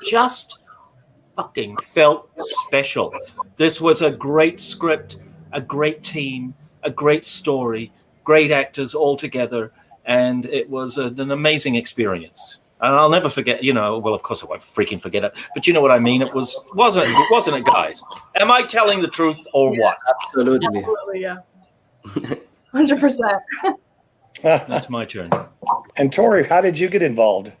just fucking felt special. This was a great script, a great team, a great story, great actors all together, and it was an amazing experience. And I'll never forget, well, of course I won't freaking forget it, but you know what I mean? Wasn't it, guys? Am I telling the truth or what? Absolutely. Absolutely, yeah. 100%. That's my turn. And Tori, how did you get involved?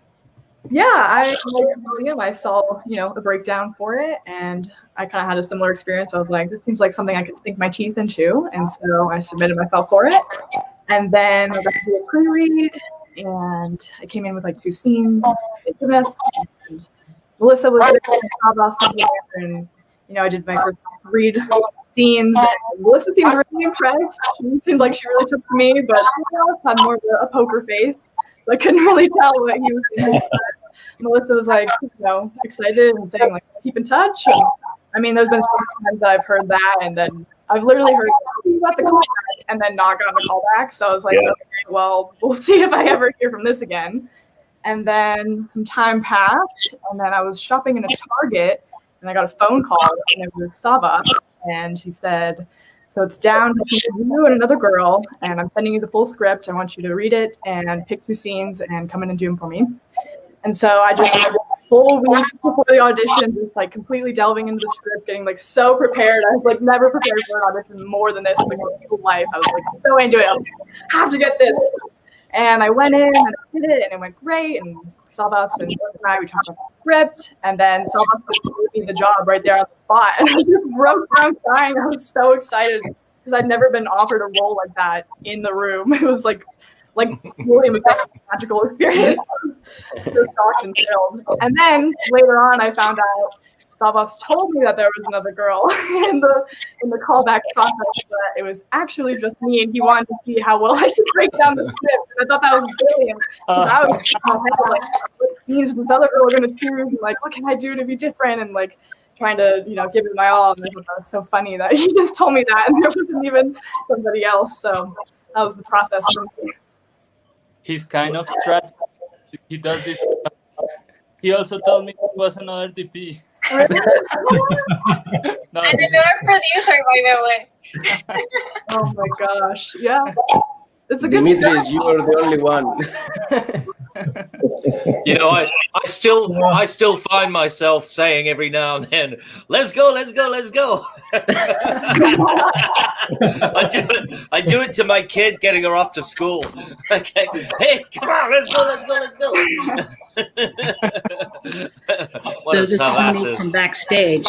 Yeah, like William, I saw, a breakdown for it, and I kind of had a similar experience. I was like, this seems like something I could sink my teeth into, and so I submitted myself for it. And then I got to do a pre-read, and I came in with like 2 scenes. And Melissa was there, and I did my first read scenes. And Melissa seemed really impressed. She seemed like she really took to me, but someone else had more of a poker face. So I couldn't really tell what he was doing. Melissa was like, excited and saying like, keep in touch. And, I mean, there's been so many times that I've heard that, and then I've literally heard about the callback and then not gotten the callback. So I was like, okay, well, we'll see if I ever hear from this again. And then some time passed, and then I was shopping in a Target, and I got a phone call, and it was Savvas, and she said, so it's down between you and another girl, and I'm sending you the full script. I want you to read it and pick 2 scenes and come in and do them for me. And so I just spent a whole week before the audition, just like completely delving into the script, getting like so prepared. I was like never prepared for an audition more than this in my whole life. I was like so into it. I was like, I have to get this. And I went in and I did it, and it went great. And Savvas and I, we talked about the script, and then Savvas just gave me the job right there on the spot. And I just broke down crying. I was so excited because I'd never been offered a role like that in the room. It was like William was saying, a magical experience. I was so shocked and thrilled. And then later on, I found out Savvas told me that there was another girl in the callback process, but it was actually just me, and he wanted to see how well I could break down the script. And I thought that was brilliant. I was like, what scenes this other girl are going to choose, and like, what can I do to be different, and like trying to give it my all. And I thought that was so funny that he just told me that, and there wasn't even somebody else. So that was the process for me. He's kind of strategic. He does this. He also told me he was another DP. No, and another producer, by the way. Oh my gosh! Yeah, it's a good. Dimitris, you are the only one. I still find myself saying every now and then, "Let's go, let's go, let's go." I do it to my kid, getting her off to school. Okay, hey, come on, let's go, let's go, let's go. So this is Tony from backstage.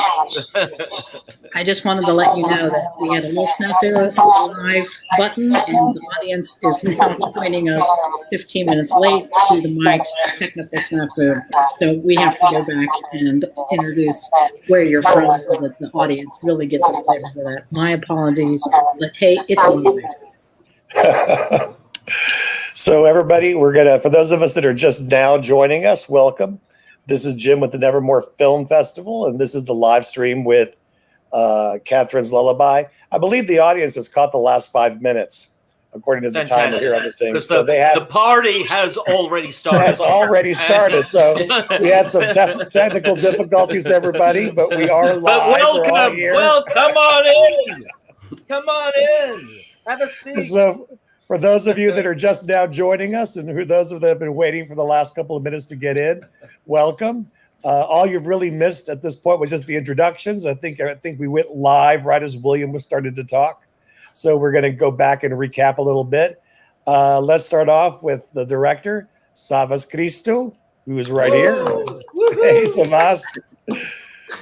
I just wanted to let you know that we had a little snafu live button, and the audience is now joining us 15 minutes late due to my technical snafu. So we have to go back and introduce where you're from so that the audience really gets a flavor for that. My apologies, but hey, it's live. So everybody, we're gonna, for those of us that are just now joining us, welcome. This is Jim with the Nevermore Film Festival, and this is the live stream with Katherine's Lullaby. I believe the audience has caught the last 5 minutes, according to the time of other things. So the party has already started. Has already started. So we had some technical difficulties, everybody, but we are live. But welcome, we're all here. Well, come on in. Come on in. Have a seat. So, for those of you that are just now joining us, and who those of you that have been waiting for the last couple of minutes to get in, welcome. All you've really missed at this point was just the introductions. I think we went live right as William was starting to talk. So we're going to go back and recap a little bit. Let's start off with the director, Savvas Christou, who is right here. Hey, Savvas.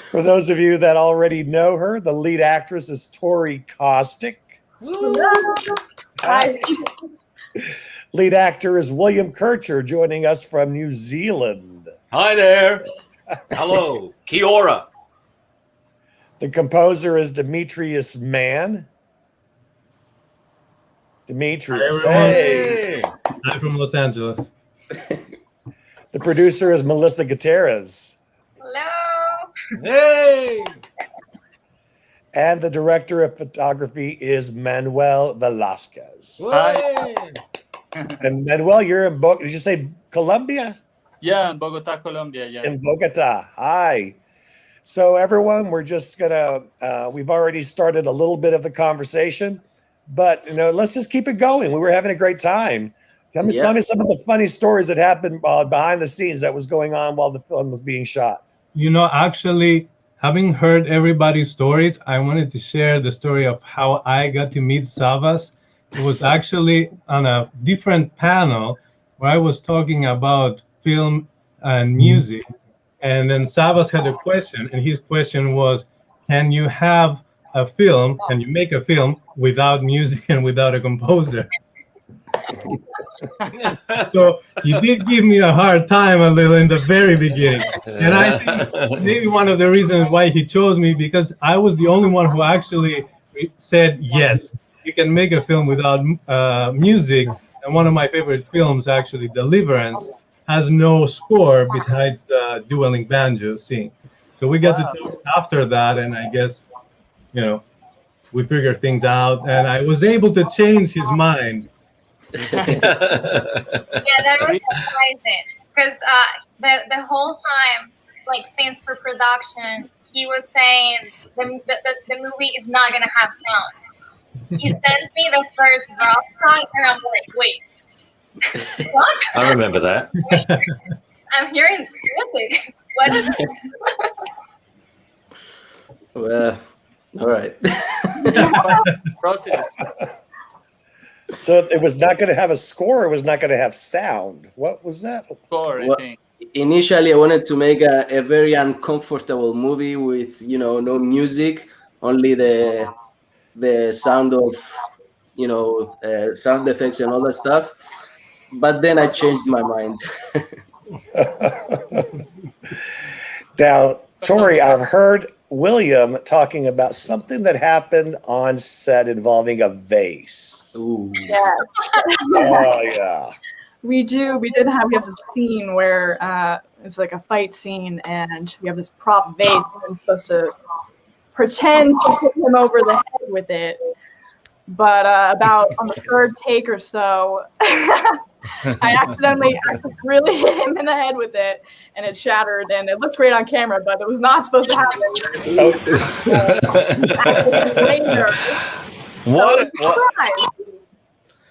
For those of you that already know her, the lead actress is Tori Caustic. Hi. Lead actor is William Kershaw, joining us from New Zealand. Hi there. Hello. Kia ora. The composer is Demetrius Mann. Demetrius. Hey. I'm from Los Angeles. The producer is Melissa Gutierrez. Hello. Hey. And the director of photography is Manuel Velasquez. Hi. And Manuel, you're in did you say Colombia? Yeah, in Bogota, Colombia. Yeah. In Bogota. Hi. So everyone, we're just gonna, we've already started a little bit of the conversation, but let's just keep it going. We were having a great time. Tell me some of the funny stories that happened behind the scenes that was going on while the film was being shot. Actually, having heard everybody's stories, I wanted to share the story of how I got to meet Savvas. It was actually on a different panel where I was talking about film and music. And then Savvas had a question, and his question was, can you have a film, can you make a film without music and without a composer? So he did give me a hard time a little in the very beginning. And I think maybe one of the reasons why he chose me, because I was the only one who actually said, yes, you can make a film without music. And one of my favorite films, actually, Deliverance, has no score besides the dueling banjo scene. So we got to talk after that, and I guess, we figured things out, and I was able to change his mind. Yeah, that was surprising because the whole time, like since pre-production, he was saying the movie is not gonna have sound. He sends me the first rough song, and I'm like, wait. What? I remember that. I'm hearing music. What is it? Well, all right. Process. So it was not going to have a score. It was not going to have sound. What was that? Score, I Well, think. initially, I wanted to make a very uncomfortable movie with no music, only the sound of sound effects and all that stuff. But then I changed my mind. Now, Tori, I've heard William talking about something that happened on set involving a vase. Ooh. Yes. Oh, yeah. We have a scene where it's like a fight scene, and we have this prop vase, and I'm supposed to pretend to hit him over the head with it. But about on the third take or so, I accidentally really hit him in the head with it, and it shattered, and it looked great on camera, but it was not supposed to happen. Later. What?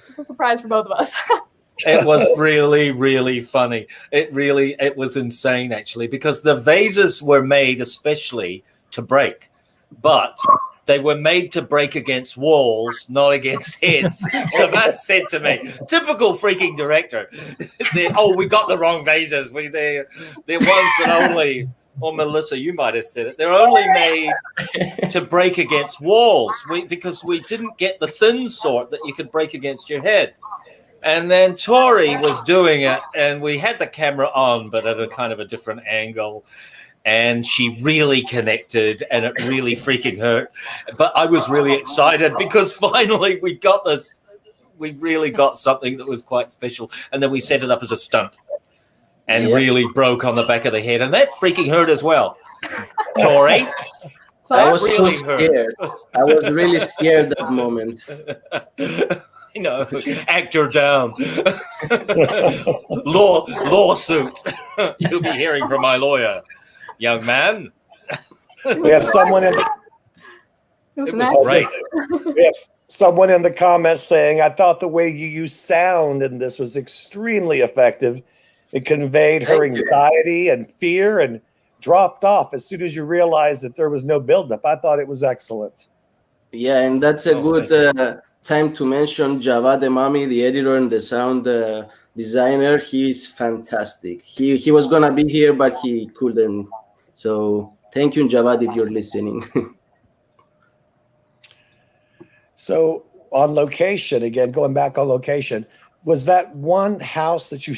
It's a surprise for both of us. It was really, really funny. It was insane, actually, because the vases were made especially to break, but they were made to break against walls, not against heads. So that said to me, typical freaking director. Said, "Oh, we got the wrong vases. They're ones that only," or Melissa, you might have said it. They're only made to break against walls because we didn't get the thin sort that you could break against your head. And then Tori was doing it, and we had the camera on, but at a kind of a different angle. And she really connected, and it really freaking hurt. But I was really excited because finally we got this. We really got something that was quite special. And then we set it up as a stunt and really broke on the back of the head. And that freaking hurt as well. Tori? So I was really scared. I was really scared that moment. Actor down. Lawsuit. You'll be hearing from my lawyer. Young man. We have someone in it was great. We have someone in the comments saying, I thought the way you used sound in this was extremely effective. It conveyed her anxiety and fear and dropped off as soon as you realized that there was no buildup. I thought it was excellent. Yeah, and that's a good time to mention Javad Emami, the editor and the sound designer. He's fantastic. He was going to be here, but he couldn't. So thank you, Javad, if you're listening. So on location, again, going back on location, was that one house that you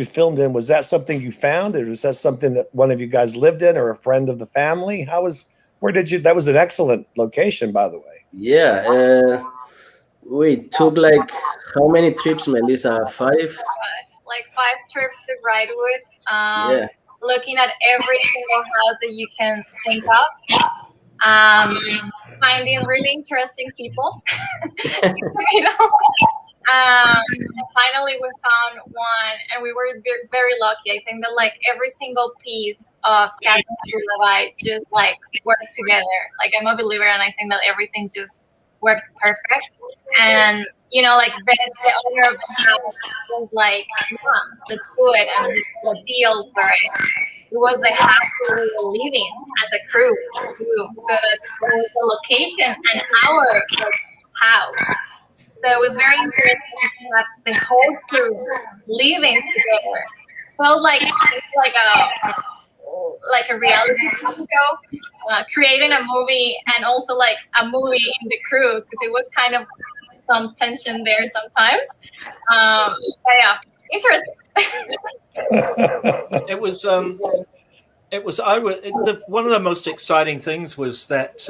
filmed in, was that something you found, or was that something that one of you guys lived in, or a friend of the family? that was an excellent location, by the way. Yeah. We took how many trips, Melissa? 5? Like 5 trips to Brightwood. Looking at every single house that you can think of. Finding really interesting people. Finally, we found one, and we were very lucky. I think that like every single piece of Katherine and Lullaby just like worked together. Like I'm a believer, and I think that everything just worked perfect. And you know, like the owner of the house was like, "Yeah, let's do it," and the deal for it. It was the house where we were living as a crew too. So that was the location and our like, house. So it was very interesting to have the whole crew living together. Felt like a reality show, creating a movie and also like a movie in the crew because it was kind of some tension there sometimes. But yeah, interesting. It was. One of the most exciting things was that.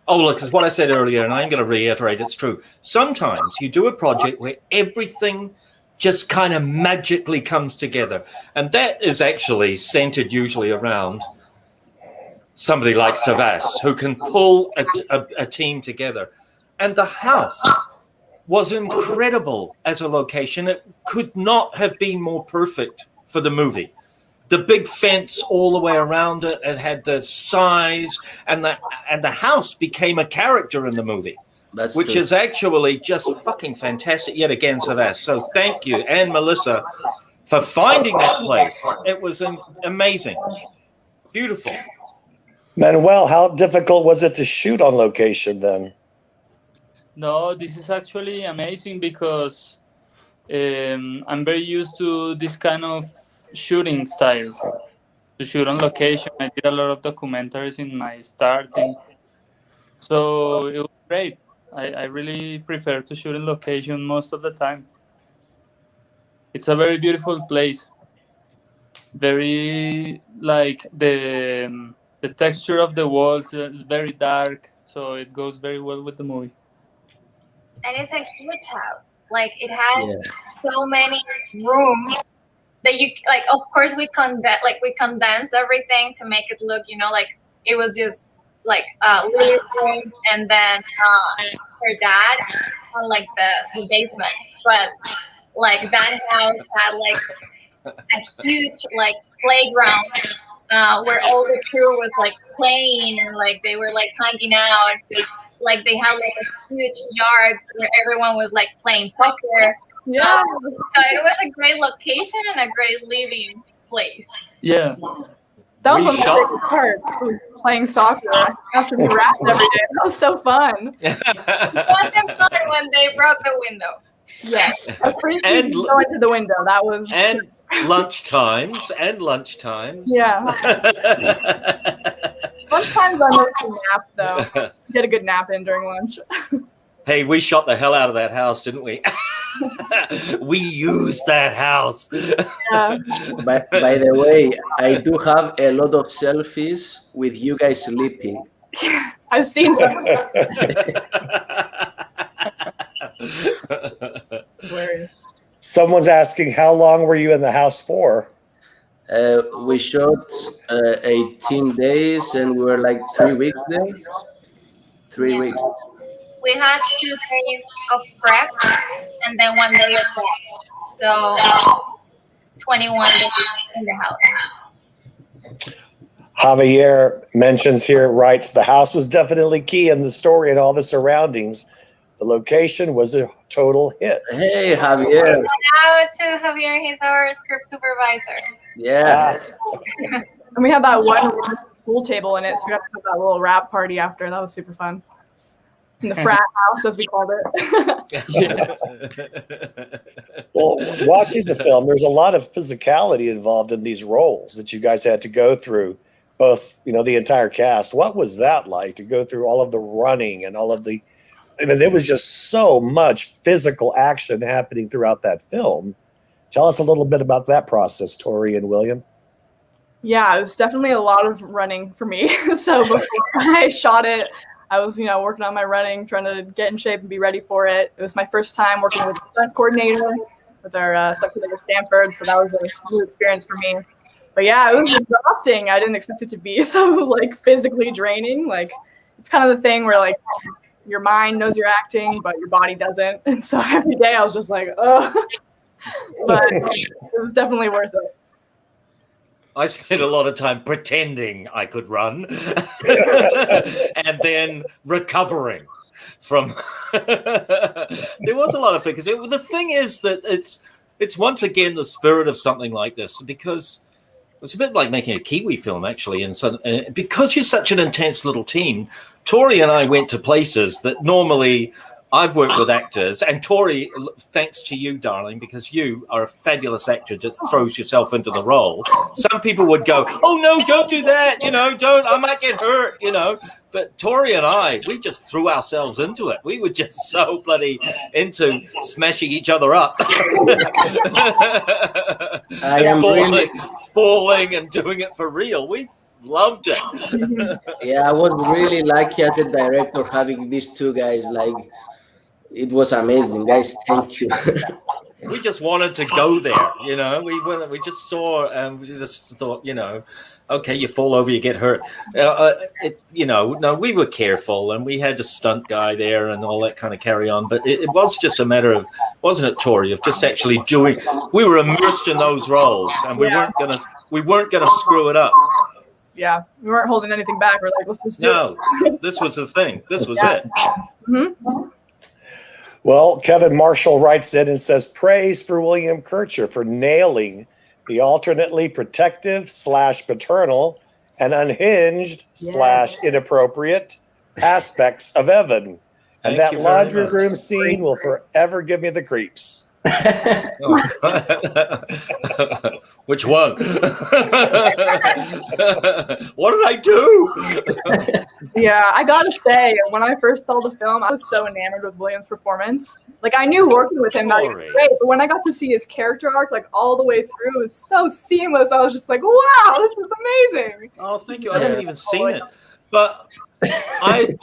Look, because what I said earlier, and I'm going to reiterate, it's true. Sometimes you do a project where everything just kind of magically comes together, and that is actually centered usually around somebody like Savvas, who can pull a team together. And the house was incredible as a location. It could not have been more perfect for the movie. The big fence all the way around it, it had the size, and the house became a character in the movie, which is actually just fucking fantastic yet again, Savvas. So thank you, and Melissa, for finding that place. It was amazing. Beautiful. Manuel, how difficult was it to shoot on location then? No, this is actually amazing because I'm very used to this kind of shooting style, to shoot on location. I did a lot of documentaries in my starting, so it was great. I really prefer to shoot in location most of the time. It's a very beautiful place. Very like the texture of the walls is very dark, so it goes very well with the movie. And it's a huge house. Like it has so many rooms that you like. Of course, we condense everything to make it look, you know, like it was just like living room and then her dad on like the basement. But like that house had like a huge like playground where all the crew was like playing and like they were like hanging out. Like they had like a huge yard where everyone was like playing soccer. Yeah. So it was a great location and a great living place. Yeah. That was my favorite part, was playing soccer after we rapped every day. That was so fun. It wasn't fun when they broke the window. Yes. And go into the window. That was lunch times. Yeah. Lunchtimes I mostly nap though. Get a good nap in during lunch. Hey, we shot the hell out of that house, didn't we? We used that house. Yeah. By the way, I do have a lot of selfies with you guys sleeping. I've seen some. Someone's asking, how long were you in the house for? We shot 18 days and we were like 3 weeks there. 3 weeks. We had 2 days of prep and then 1 day of prep. So 21 days in the house. Javier mentions here, writes, the house was definitely key in the story and all the surroundings. The location was a total hit. Hey, Javier. Shout out to Javier. He's our script supervisor. Yeah. And we had that one pool table in it, so we got to have that little rap party after. That was super fun. In the frat house, as we called it. Well, watching the film, there's a lot of physicality involved in these roles that you guys had to go through, both, you know, the entire cast. What was that like to go through all of the running and all of the, I mean, there was just so much physical action happening throughout that film. Tell us a little bit about that process, Tori and William. Yeah, it was definitely a lot of running for me. So before I shot it, I was, you know, working on my running, trying to get in shape and be ready for it. It was my first time working with the stunt coordinator, with our stunt coordinator Stanford, so that was a new experience for me. But yeah, it was exhausting. I didn't expect it to be so like physically draining. Like it's kind of the thing where like your mind knows you're acting, but your body doesn't. And so every day I was just like, oh, but it was definitely worth it. I spent a lot of time pretending I could run and then recovering from. There was a lot of things. The thing is that it's once again the spirit of something like this, because it's a bit like making a Kiwi film, actually. And so, because you're such an intense little team, Tori and I went to places that normally I've worked with actors, and Tori, thanks to you, darling, because you are a fabulous actor that throws yourself into the role. Some people would go, oh, no, don't do that, don't, I might get hurt, But Tori and I, we just threw ourselves into it. We were just so bloody into smashing each other up. Falling and doing it for real. We loved it. Yeah, I was really lucky as a director having these two guys. Like, it was amazing, guys. Thank you. We just wanted to go there, We just saw and we just thought, okay, you fall over, you get hurt. No, we were careful, and we had the stunt guy there and all that kind of carry on. But it was just a matter of, wasn't it, Tori, of just actually doing. We were immersed in those roles, and we weren't gonna screw it up. Yeah, we weren't holding anything back. We're like, let's just do it. This was the thing. This was it. Mm-hmm. Well, Kevin Marshall writes in and says, praise for William Kircher for nailing the alternately protective / paternal and unhinged / inappropriate aspects of Evan. And that laundry room scene will forever give me the creeps. Which one? What did I do? Yeah, I gotta say, when I first saw the film, I was so enamored with William's performance. Like, I knew working with him that he was great, but when I got to see his character arc, like, all the way through, it was so seamless. I was just like, wow, this is amazing. Oh, thank you. I haven't even seen it, but that's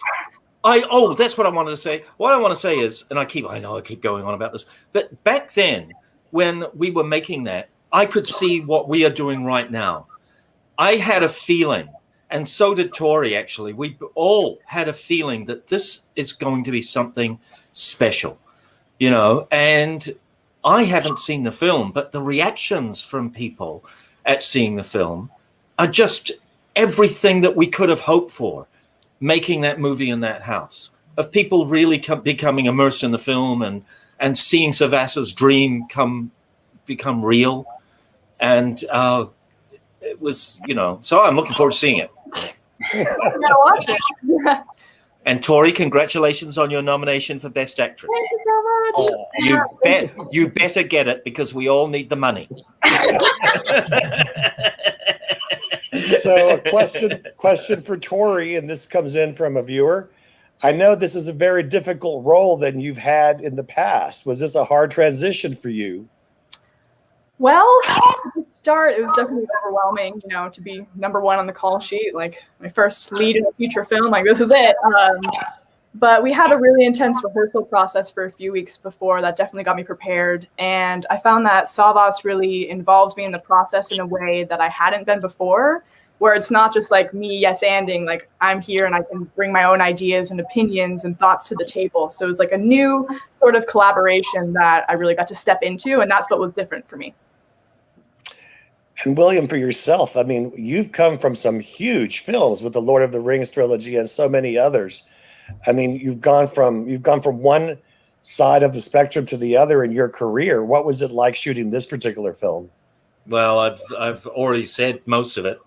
what I wanted to say. What I want to say is, and I keep going on about this, but back then, when we were making that, I could see what we are doing right now. I had a feeling, and so did Tori, actually. We all had a feeling that this is going to be something special, and I haven't seen the film, but the reactions from people at seeing the film are just everything that we could have hoped for. Making that movie in that house, of people really becoming immersed in the film and seeing Savvas's dream become real. And it was, so I'm looking forward to seeing it. Watch it. And Tori, congratulations on your nomination for Best Actress. Thank you so much. You better get it, because we all need the money. So a question for Tori, and this comes in from a viewer. I know this is a very difficult role than you've had in the past. Was this a hard transition for you? Well, at the start, it was definitely overwhelming, to be number one on the call sheet, like my first lead in a feature film, like this is it. But we had a really intense rehearsal process for a few weeks before that definitely got me prepared. And I found that Savvas really involved me in the process in a way that I hadn't been before, where it's not just like me yes-anding, like I'm here and I can bring my own ideas and opinions and thoughts to the table. So it was like a new sort of collaboration that I really got to step into, and that's what was different for me. And William, for yourself, I mean, you've come from some huge films with the Lord of the Rings trilogy and so many others. I mean, you've gone from one side of the spectrum to the other in your career. What was it like shooting this particular film? Well, I've already said most of it.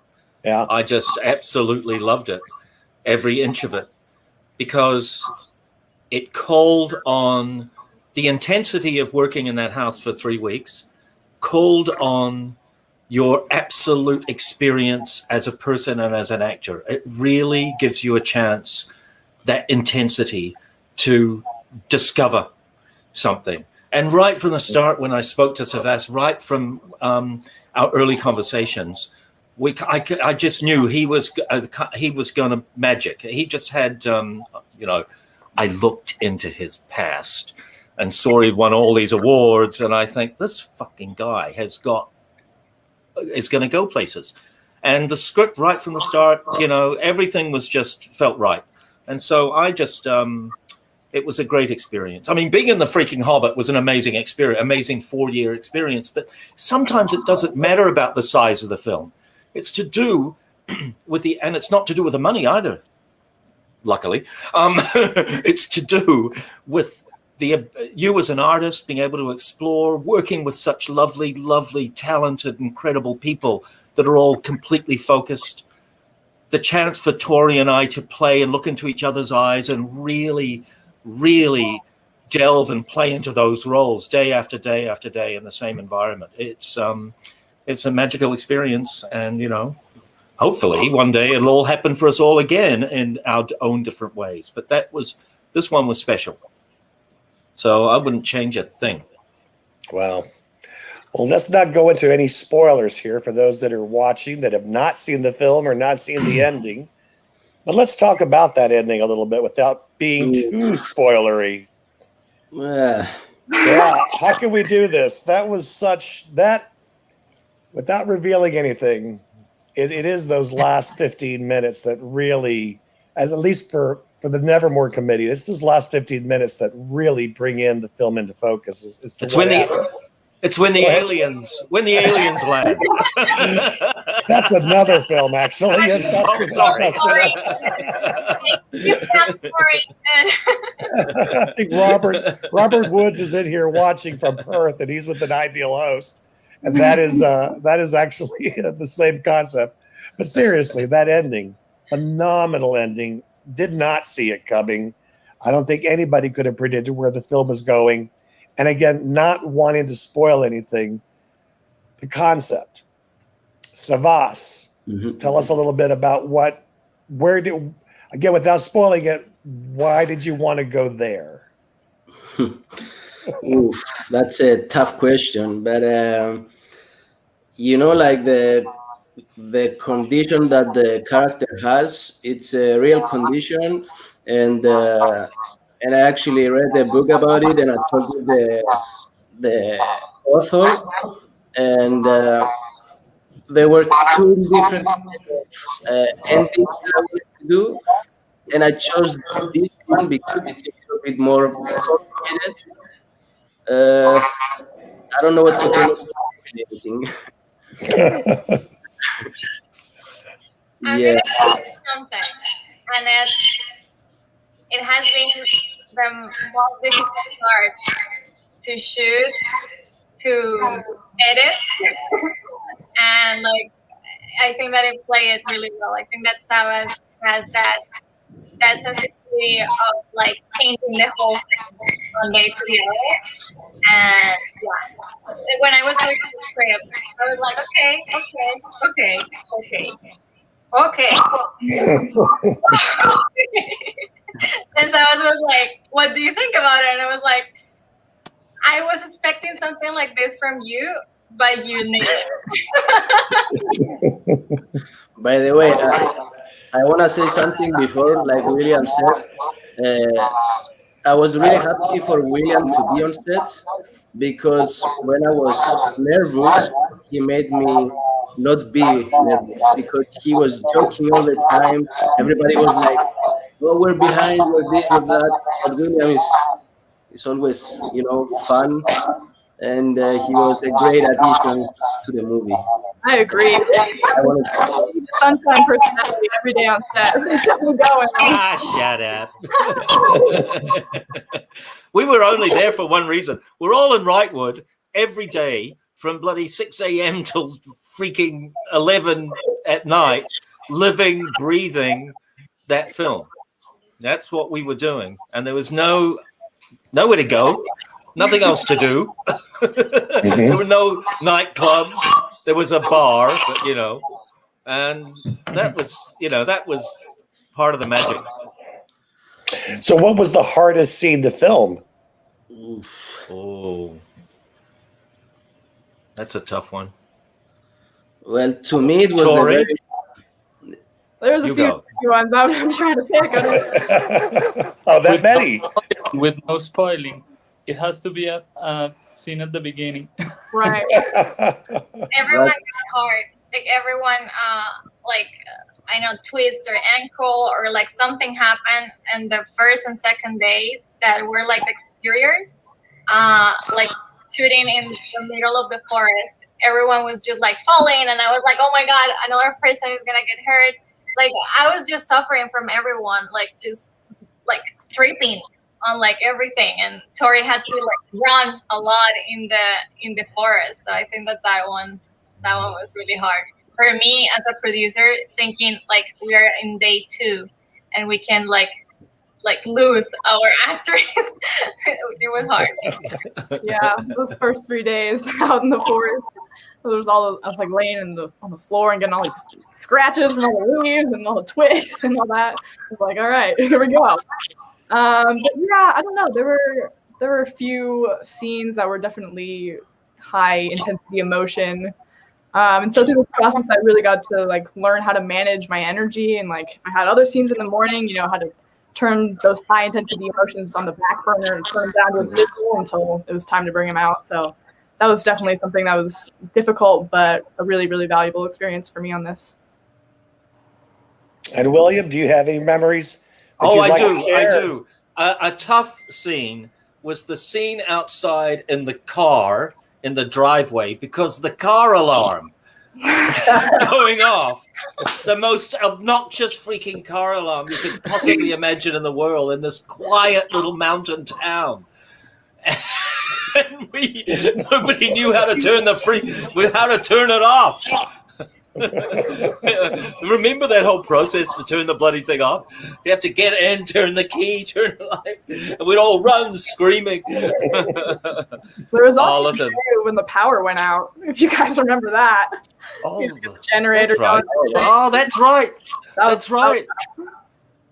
Yeah, I just absolutely loved it, every inch of it, because it called on the intensity of working in that house for 3 weeks, called on your absolute experience as a person and as an actor. It really gives you a chance, that intensity, to discover something. And right from the start, when I spoke to Savvas, right from our early conversations, I just knew he was going to magic. He just had, I looked into his past and saw he won all these awards, and I think this fucking guy is going to go places. And the script right from the start, everything was just felt right. And so I just, it was a great experience. I mean, being in the freaking Hobbit was an amazing experience, amazing 4-year experience. But sometimes it doesn't matter about the size of the film. It's to do with and it's not to do with the money either. Luckily, it's to do with you as an artist being able to explore, working with such lovely, lovely, talented, incredible people that are all completely focused. The chance for Tori and I to play and look into each other's eyes and really, really delve and play into those roles day after day after day in the same environment. It's a magical experience, and hopefully one day it'll all happen for us all again in our own different ways. But this one was special, so I wouldn't change a thing. Wow. Well, let's not go into any spoilers here for those that are watching that have not seen the film or not seen the ending. But let's talk about that ending a little bit without being too spoilery. Yeah, how can we do this? That was without revealing anything, it is those last 15 minutes that really, at least for the Nevermore committee, it's those last 15 minutes that really bring in the film into focus. It's when the aliens land. That's another film, actually. Sorry. I think Robert Woods is in here watching from Perth, and he's with an ideal host, and that is actually the same concept. But seriously, that ending, phenomenal ending. Did not see it coming. I don't think anybody could have predicted where the film was going. And again, not wanting to spoil anything, the concept. Savvas, tell us a little bit about again, without spoiling it, why did you want to go there? Oof, that's a tough question. But, like the condition that the character has, it's a real condition. And I actually read a book about it, and I talked with the author, and there were 2 different endings that I wanted to do, and I chose this one because it's a bit more complicated. I don't know what to tell you. I'm gonna say something, and it has been the most difficult part to shoot, to edit, and I think that it played it really well. I think that Savvas has that sensitivity of changing the whole thing on day to day. And when I was reading the script, I was like, okay. And Savvas was like, what do you think about it? And I was like, I was expecting something like this from you, but you nailed it. By the way, I want to say something before, like William said. I was really happy for William to be on set, because when I was nervous, he made me not be nervous, because he was joking all the time. Everybody was like, "Oh, we're behind, we're this, we're that." But William is always, fun, and he was a great addition to the movie. I agree. Sunshine personality every day on set. Shut up. We were only there for one reason. We're all in Wrightwood every day from bloody 6 a.m. till freaking 11 at night, living, breathing that film. That's what we were doing. And there was nowhere to go, nothing else to do. There were no nightclubs. There was a bar, but and that was part of the magic. So what was the hardest scene to film? Oh, that's a tough one. Well, to me, it was Tori? There's a few ones I'm trying to pick. Oh, that many. With no spoiling. It has to be a scene at the beginning. Right. Everyone got hard. Everyone, I know, twist their ankle or like something happened. And the first and second day that were like exteriors, like shooting in the middle of the forest, everyone was just like falling, and I was like, oh my god, another person is gonna get hurt. Like I was just suffering from everyone, like just like tripping on like everything, and Tori had to like run a lot in the forest. So I think that one was really hard for me as a producer, thinking like we are in day 2 and we can like lose our actress. It was hard. Yeah, those first 3 days out in the forest, I was like laying on the floor and getting all these scratches and all the leaves and all the twigs and all that. I was like, all right, here we go. But yeah, I don't know. There were a few scenes that were definitely high intensity emotion. And so through the process, I really got to like learn how to manage my energy, and like I had other scenes in the morning, how to turn those high intensity emotions on the back burner and turn them down to a sizzle until it was time to bring them out. So that was definitely something that was difficult, but a really, really valuable experience for me on this. And William, do you have any memories? I do. A tough scene was the scene outside in the car, in the driveway, because the car alarm going off, the most obnoxious freaking car alarm you could possibly imagine in the world, in this quiet little mountain town. And nobody knew how to turn it off. Remember that whole process to turn the bloody thing off? You have to get in, turn the key, turn the light, and we'd all run screaming. There was also when the power went out, if you guys remember that. Oh, the generator. That's right. Oh, that's right. That's right.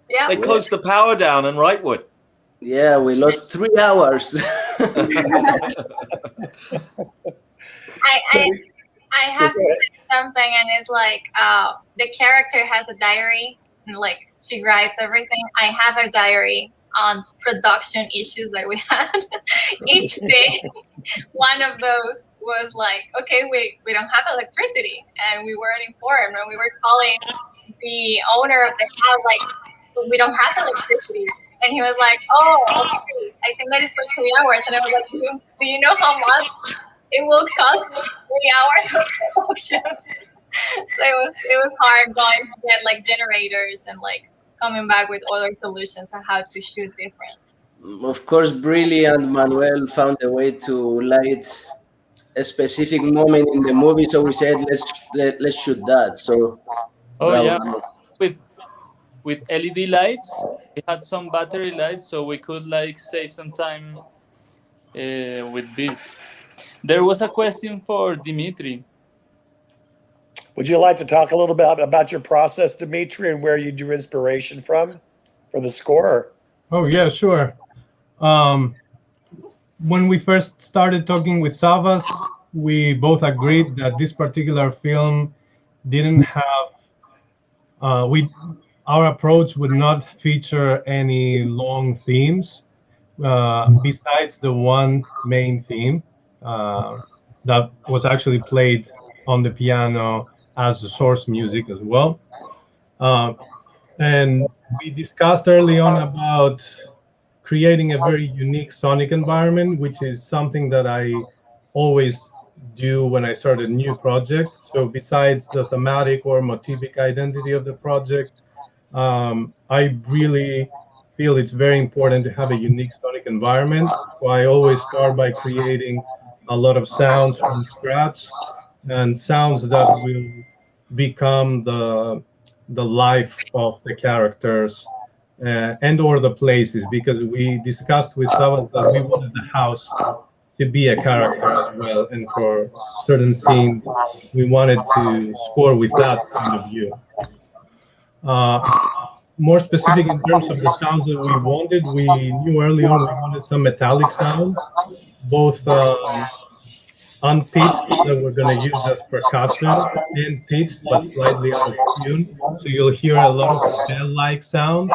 Yeah. They closed the power down in Wrightwood. Yeah, we lost 3 hours. I have to say something, and it's like the character has a diary, and like she writes everything. I have a diary on production issues that we had each day. One of those was like, okay, we don't have electricity, and we weren't informed, and we were calling the owner of the house like, we don't have electricity. And he was like, oh, okay, I think that is for 3 hours. And I was like, do you know how much it will cost me 3 hours of production? So it was hard going to get like generators and like coming back with other solutions on how to shoot different. Of course, Brilli and Manuel found a way to light a specific moment in the movie, so we said let's shoot that. So with LED lights, we had some battery lights, so we could like save some time with this. There was a question for Dimitri. Would you like to talk a little bit about your process, Dimitri, and where you drew inspiration from for the score? Oh, yeah, sure. When we first started talking with Savvas, we both agreed that this particular film didn't have, our approach would not feature any long themes besides the one main theme that was actually played on the piano as the source music as well. And we discussed early on about creating a very unique sonic environment, which is something that I always do when I start a new project. So besides the thematic or motivic identity of the project, I really feel it's very important to have a unique sonic environment. So I always start by creating a lot of sounds from scratch, and sounds that will become the life of the characters and or the places, because we discussed with Savvas that we wanted the house to be a character as well, and for certain scenes we wanted to score with that point of view. More specific in terms of the sounds that we wanted, we knew early on we wanted some metallic sound, both unpitched that we're going to use as percussion, and pitched but slightly out of tune. So you'll hear a lot of bell-like sounds.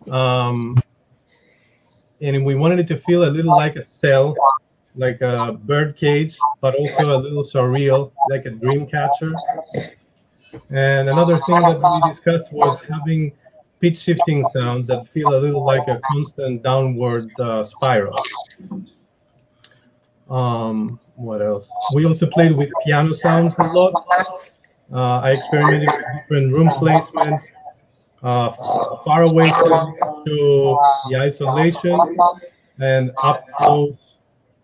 And we wanted it to feel a little like a cell, like a bird cage, but also a little surreal, like a dream catcher. And another thing that we discussed was having pitch shifting sounds that feel a little like a constant downward spiral. What else? We also played with piano sounds a lot. I experimented with different room placements, far away sounds to the isolation, and up close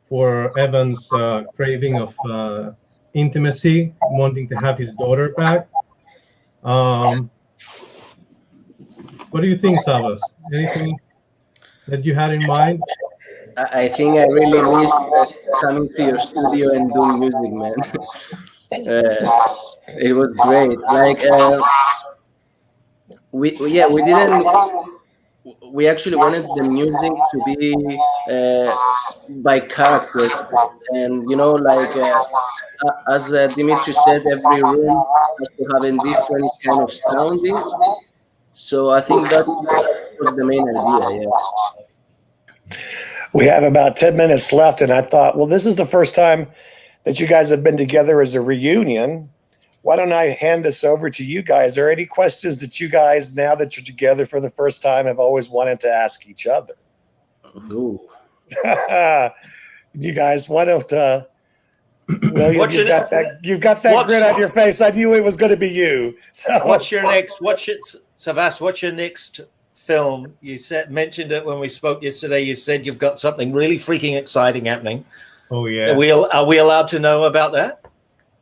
for Evan's craving of intimacy, wanting to have his daughter back. What do you think, Savvas? Anything that you had in mind? I think I really missed coming to your studio and doing music, man. It was great. Like we actually wanted the music to be by character, and like as Dimitri said, every room has to have a different kind of sounding. So I think that was the main idea. Yeah. We have about 10 minutes left, and I thought, well, this is the first time that you guys have been together as a reunion. Why don't I hand this over to you guys? Are there any questions that you guys, now that you're together for the first time, have always wanted to ask each other? Ooh. You guys, why don't William, you've got that grin on your face. I knew it was going to be you. So what's your next? Savvas, what's your next film? You mentioned it when we spoke yesterday. You said you've got something really freaking exciting happening. Oh yeah. Are we allowed to know about that?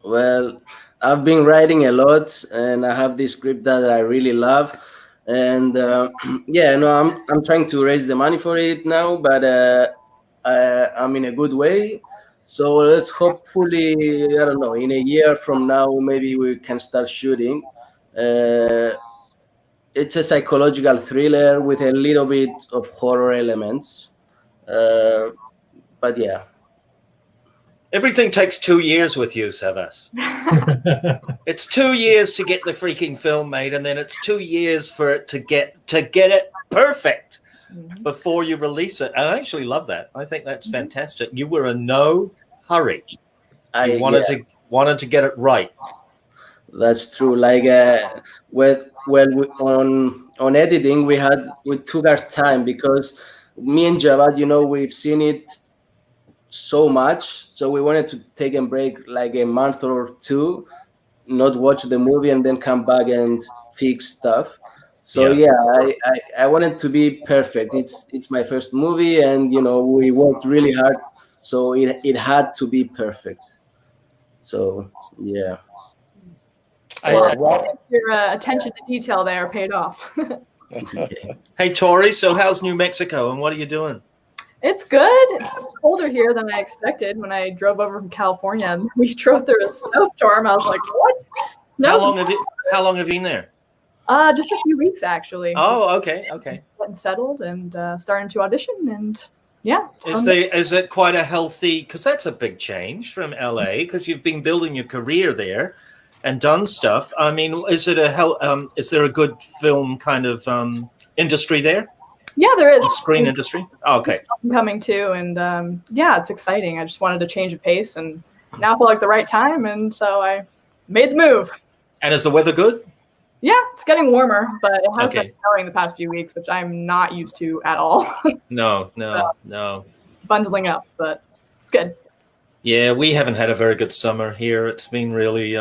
Well, I've been writing a lot, and I have this script that I really love, and I'm trying to raise the money for it now, but I'm in a good way. So let's hopefully, I don't know, in a year from now, maybe we can start shooting. It's a psychological thriller with a little bit of horror elements, but yeah. Everything takes 2 years with you, Savvas. It's 2 years to get the freaking film made, and then it's 2 years for it to get it perfect before you release it. I actually love that. I think that's fantastic. You were in no hurry. You wanted to get it right. That's true. Like on editing, we took our time, because me and Javad, we've seen it so much, so we wanted to take a break, like a month or two, not watch the movie and then come back and fix stuff. So I wanted to be perfect. It's my first movie, and we worked really hard, so it had to be perfect. So yeah. Your attention to detail there paid off. Hey Tori, so how's New Mexico, and what are you doing? It's good. It's colder here than I expected. When I drove over from California and we drove through a snowstorm, I was like, what? How long have you been there? Just a few weeks, actually. Oh, okay. Getting settled and starting to audition, and yeah. Is it quite a healthy, because that's a big change from LA, because you've been building your career there and done stuff. I mean, is there a good film kind of industry there? Yeah, there is. The screen industry? Oh, okay. I'm coming too, and it's exciting. I just wanted to change a pace, and now I feel like the right time, and so I made the move. And is the weather good? Yeah, it's getting warmer, but it has been snowing the past few weeks, which I'm not used to at all. No. Bundling up, but it's good. Yeah, we haven't had a very good summer here. It's been really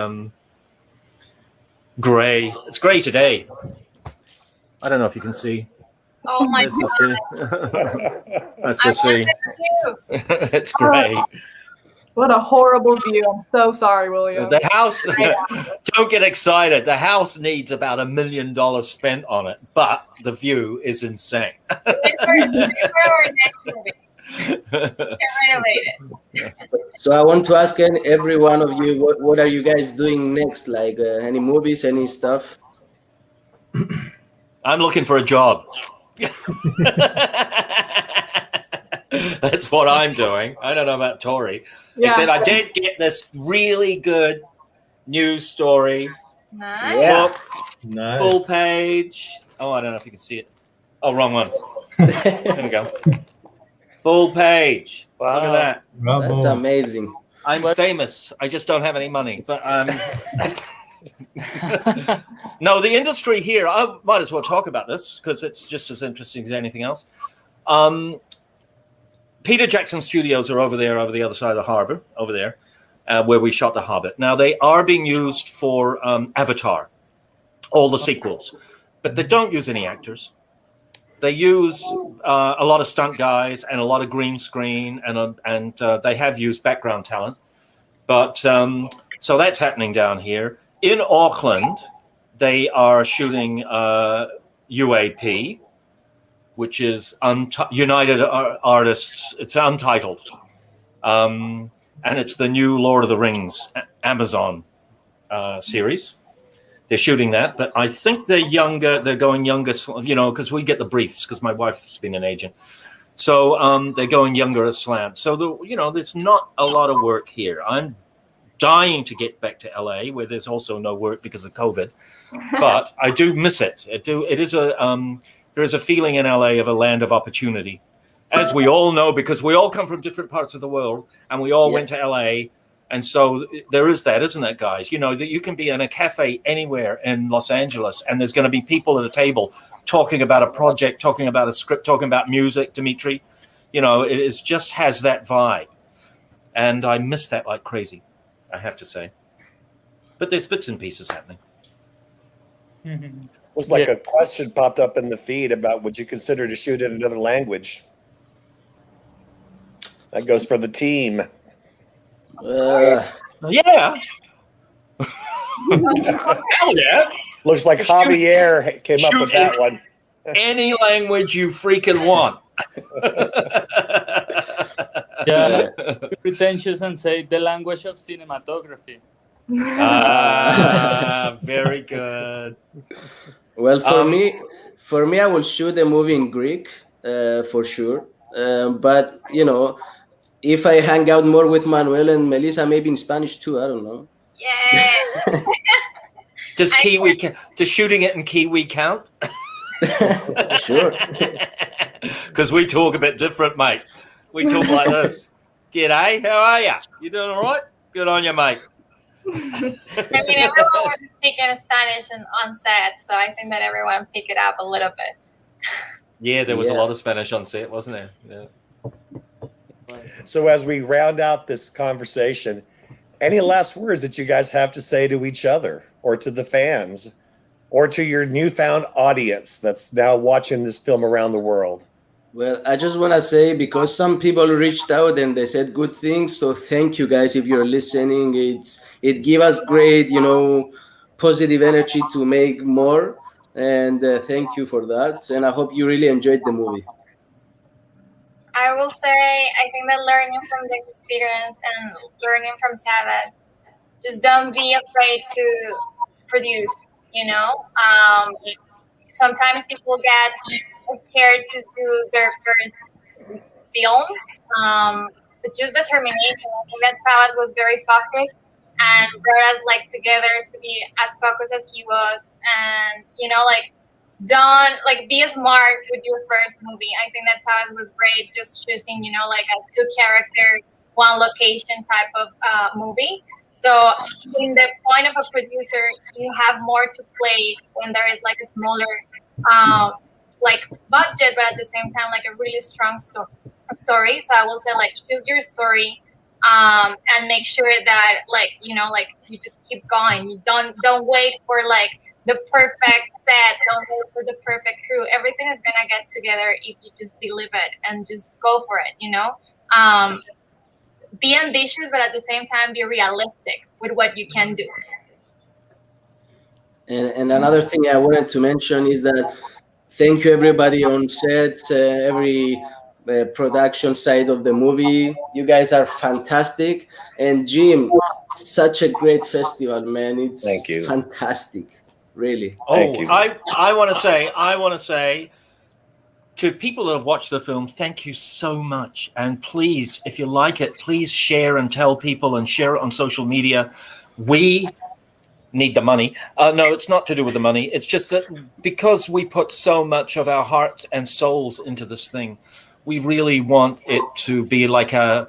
gray. It's gray today. I don't know if you can see. Oh my God. That's a see. It's gray. What a horrible view. I'm so sorry, William. The house, don't get excited. The house needs about $1 million spent on it, but the view is insane. So I want to ask every one of you, what are you guys doing next? Like any movies, any stuff? I'm looking for a job. That's what I'm doing. I don't know about Tori. Yeah. Except I did get this really good news story. Nice. Nice. Full page. Oh, I don't know if you can see it. Oh, wrong one. There we go. Full page. Wow. Look at that. That's amazing. I'm famous. I just don't have any money. But No, the industry here, I might as well talk about this because it's just as interesting as anything else. Peter Jackson Studios are over there, over the other side of the harbor, over there, where we shot The Hobbit. Now, they are being used for Avatar, all the sequels, but they don't use any actors. They use a lot of stunt guys and a lot of green screen, and they have used background talent. But so that's happening down here. In Auckland, they are shooting UAP, which is United Artists. It's Untitled. And it's the new Lord of the Rings Amazon series. They're shooting that, but I think they're younger. They're going younger, you know, because we get the briefs because my wife's been an agent. So they're going younger a slant. So, there's not a lot of work here. I'm dying to get back to LA, where there's also no work because of COVID, but I do miss it. There is a feeling in LA of a land of opportunity, as we all know, because we all come from different parts of the world and we all went to LA. And so there is that, isn't it, guys? That you can be in a cafe anywhere in Los Angeles and there's going to be people at a table talking about a project, talking about a script, talking about music, Dimitri. It just has that vibe. And I miss that like crazy, I have to say. But there's bits and pieces happening. Looks like a question popped up in the feed about would you consider to shoot in another language? That goes for the team. Yeah. Hell yeah. Looks like Javier came up with that one. Any language you freaking want. Yeah, be pretentious and say the language of cinematography. Very good. Well, for me, I will shoot a movie in Greek for sure. But if I hang out more with Manuel and Melissa, maybe in Spanish too. I don't know. Yeah. Does shooting it in Kiwi count? Sure. Because we talk a bit different, mate. We talk like this. G'day, how are ya? You doing all right? Good on you, mate. I mean, everyone was speaking Spanish on set, so I think that everyone picked it up a little bit. Yeah, there was a lot of Spanish on set, wasn't there? Yeah. So as we round out this conversation, any last words that you guys have to say to each other or to the fans or to your newfound audience that's now watching this film around the world? Well, I just want to say, because some people reached out and they said good things, so thank you guys if you're listening. It gives us great, positive energy to make more, and thank you for that. And I hope you really enjoyed the movie. I will say, I think that learning from the experience and learning from Savvas, just don't be afraid to produce, Sometimes people get scared to do their first film, but just determination. I think that Savvas was very focused and brought us together to be as focused as he was, and don't be smart with your first movie. I think that's how it was great, just choosing a 2-character, 1 location type of movie. So in the point of a producer, you have more to play when there is a smaller budget, but at the same time a really strong story. So I will say choose your story and make sure that you just keep going. You don't wait for the perfect set, don't wait for the perfect crew. Everything is gonna get together if you just believe it and just go for it, Be ambitious, but at the same time be realistic with what you can do. And another thing I wanted to mention is that thank you everybody on set, every production side of the movie. You guys are fantastic. And Jim, such a great festival, man. It's Thank you. Fantastic. Really. Thank you. I want to say to people that have watched the film, thank you so much. And please, if you like it, please share and tell people and share it on social media. We need the money. No, it's not to do with the money. It's just that because we put so much of our heart and souls into this thing, we really want it to be like our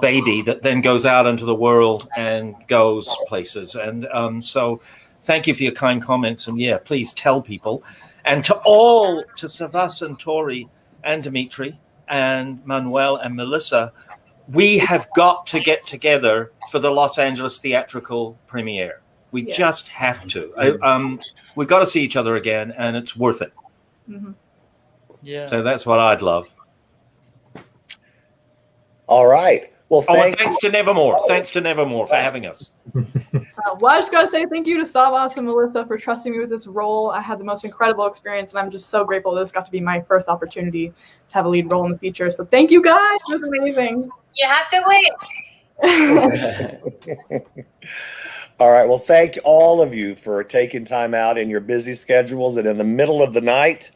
baby that then goes out into the world and goes places. And so Thank you for your kind comments. And yeah, please tell people. And to Savvas and Tori and Dimitri and Manuel and Melissa, we have got to get together for the Los Angeles theatrical premiere. We just have to. We've got to see each other again, and it's worth it. Mm-hmm. Yeah. So that's what I'd love. All right. Well, thanks to Nevermore. Thanks to Nevermore for having us. Well, I just got to say thank you to Savvas and Melissa for trusting me with this role. I had the most incredible experience, and I'm just so grateful this got to be my first opportunity to have a lead role in the feature. So thank you, guys. It was amazing. You have to wait. All right. Well, thank all of you for taking time out in your busy schedules and in the middle of the night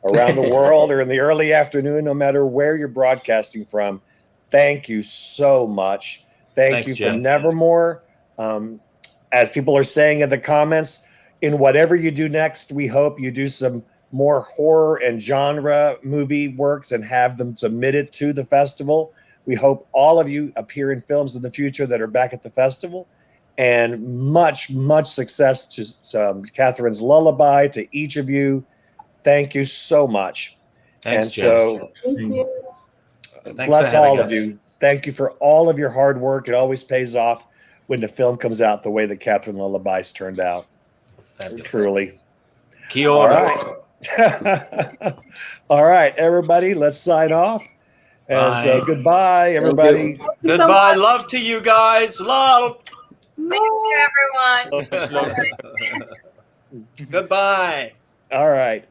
around the world or in the early afternoon, no matter where you're broadcasting from. Thank you so much. Thanks you for Nevermore. As people are saying in the comments, in whatever you do next, we hope you do some more horror and genre movie works and have them submitted to the festival. We hope all of you appear in films in the future that are back at the festival. And much, much success to Catherine's Lullaby, to each of you. Thank you so much. Thanks, Thank you. Bless all of you. Thank you for all of your hard work. It always pays off when the film comes out the way that Katherine Lullaby's turned out. Fabulous. Truly. Kia ora. All right. All right, everybody, let's sign off. And so goodbye, everybody. Goodbye. Love to you guys. Love. Thank you, everyone. Goodbye. All right.